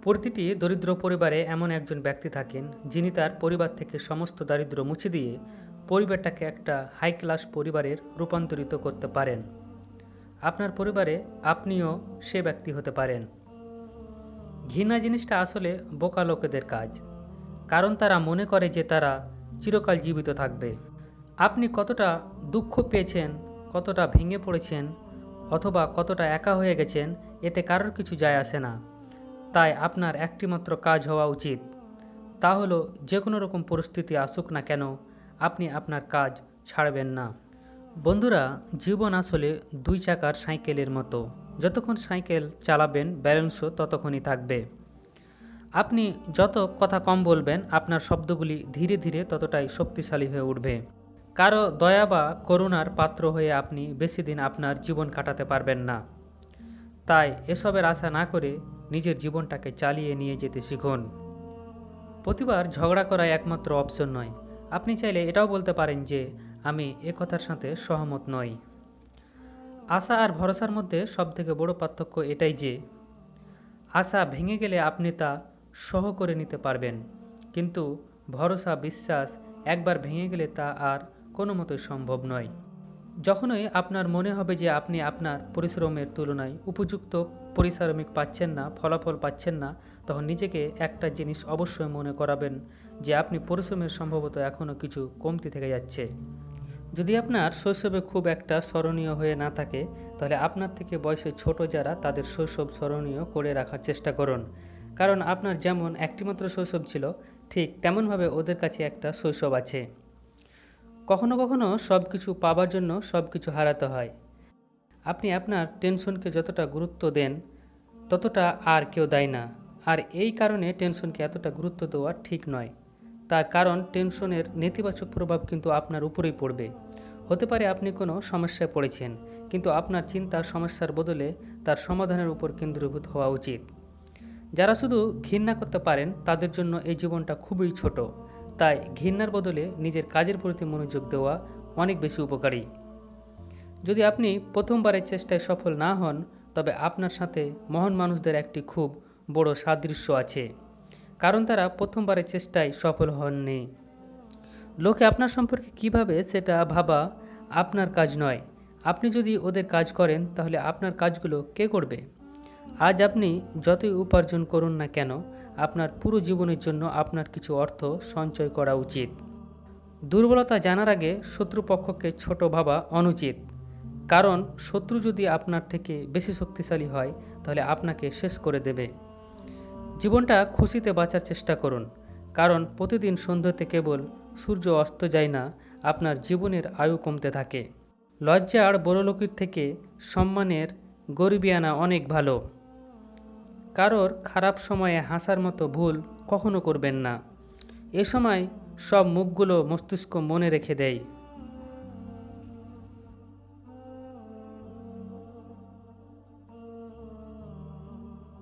প্রতিটি দরিদ্র পরিবারে এমন একজন ব্যক্তি থাকেন যিনি তার পরিবার থেকে সমস্ত দারিদ্র্য মুছে দিয়ে পরিবারটাকে একটা হাই ক্লাস পরিবারের রূপান্তরিত করতে পারেন। আপনার পরিবারে আপনিও সে ব্যক্তি হতে পারেন। ঘৃণা জিনিসটা আসলে বোকা লোকেদের কাজ, কারণ তারা মনে করে যে তারা চিরকাল জীবিত থাকবে। আপনি কতটা দুঃখ পেয়েছেন, কতটা ভেঙে পড়েছেন, অথবা কতটা একা হয়ে গেছেন, এতে কারোর কিছু যায় আসে না। তাই আপনার একটিমাত্র কাজ হওয়া উচিত, তা হলো যে কোনো রকম পরিস্থিতি আসুক না কেন আপনি আপনার কাজ ছাড়বেন না। বন্ধুরা, জীবন আসলে দুই চাকার সাইকেলের মতো। যতক্ষণ সাইকেল চালাবেন ব্যালেন্সও ততক্ষণই থাকবে। আপনি যত কথা কম বলবেন আপনার শব্দগুলি ধীরে ধীরে ততটাই শক্তিশালী হয়ে উঠবে। কারো দয়া বা করুণার পাত্র হয়ে আপনি বেশি দিন আপনার জীবন কাটাতে পারবেন না। তাই এসবের আশা না করে নিজের জীবনটাকে চালিয়ে নিয়ে যেতে শিখুন। প্রতিবার ঝগড়া করা একমাত্র অপশন নয়। আপনি চাইলে এটাও বলতে পারেন যে আমি এ কথার সাথে সহমত নই। আশা আর ভরসার মধ্যে সবথেকে বড় পার্থক্য এটাই যে আশা ভেঙে গেলে আপনি তা সহ করে নিতে পারবেন, কিন্তু ভরসা বিশ্বাস একবার ভেঙে গেলে তা আর কোনো মতোই সম্ভব নয়। যখনই আপনার মনে হবে যে আপনি আপনার পরিশ্রমের তুলনায় উপযুক্ত পারিশ্রমিক পাচ্ছেন না, ফলাফল পাচ্ছেন না, তখন নিজেকে একটা জিনিস অবশ্যই মনে করাবেন যে আপনি পরিশ্রমের সম্ভবত এখনও কিছু কমতি থেকে যাচ্ছে। যদি আপনার শৈশবে খুব একটা স্মরণীয় হয়ে না থাকে, তাহলে আপনার থেকে বয়সে ছোট যারা তাদের শৈশব স্মরণীয় করে রাখার চেষ্টা করুন। কারণ আপনার যেমন একটিমাত্র শৈশব ছিল, ঠিক তেমনভাবে ওদের কাছে একটা শৈশব আছে। কখনো কখনো সব কিছু পাবার জন্য সব কিছু হারাতে হয়। আপনি আপনার টেনশনকে যতটা গুরুত্ব দেন ততটা আর কেউ দেয় না। আর এই কারণে টেনশনকে এতটা গুরুত্ব দেওয়া ঠিক নয়। তার কারণ টেনশনের নেতিবাচক প্রভাব কিন্তু আপনার উপরেই পড়বে। হতে পারে আপনি কোনো সমস্যায় পড়েছেন, কিন্তু আপনার চিন্তা সমস্যার বদলে তার সমাধানের উপর কেন্দ্রীভূত হওয়া উচিত। যারা শুধু ঘৃণা করতে পারেন তাদের জন্য এই জীবনটা খুবই ছোট। তাই ঘৃণার বদলে নিজের কাজের প্রতি মনোযোগ দেওয়া অনেক বেশি উপকারী। যদি আপনি প্রথমবারের চেষ্টায় সফল না হন, তবে আপনার সাথে মহান মানুষদের একটি খুব বড় সাদৃশ্য আছে, কারণ তারা প্রথমবারের চেষ্টায় সফল হননি। লোকে আপনার সম্পর্কে কিভাবে সেটা ভাবা আপনার কাজ নয়। আপনি যদি ওদের কাজ করেন তাহলে আপনার কাজগুলো কে করবে? আজ আপনি যতই উপার্জন করুন না কেন, আপনার পুরো জীবনের জন্য আপনার কিছু অর্থ সঞ্চয় করা উচিত। দুর্বলতা জানার আগে শত্রুপক্ষকে ছোট ভাবা অনুচিত, কারণ শত্রু যদি আপনার থেকে বেশি শক্তিশালী হয় তাহলে আপনাকে শেষ করে দেবে। জীবনটা খুশিতে বাঁচার চেষ্টা করুন, কারণ প্রতিদিন সন্ধ্যাতে কেবল সূর্য অস্ত যায় না, আপনার জীবনের আয়ু কমতে থাকে। লজ্জার বড়লোকির থেকে সম্মানের গরিবি আনা অনেক ভালো। কারোর খারাপ সময়ে হাসার মতো ভুল কখনো করবেন না। এ সময় সব মুখগুলো মস্তিষ্ক মনে রেখে দেয়।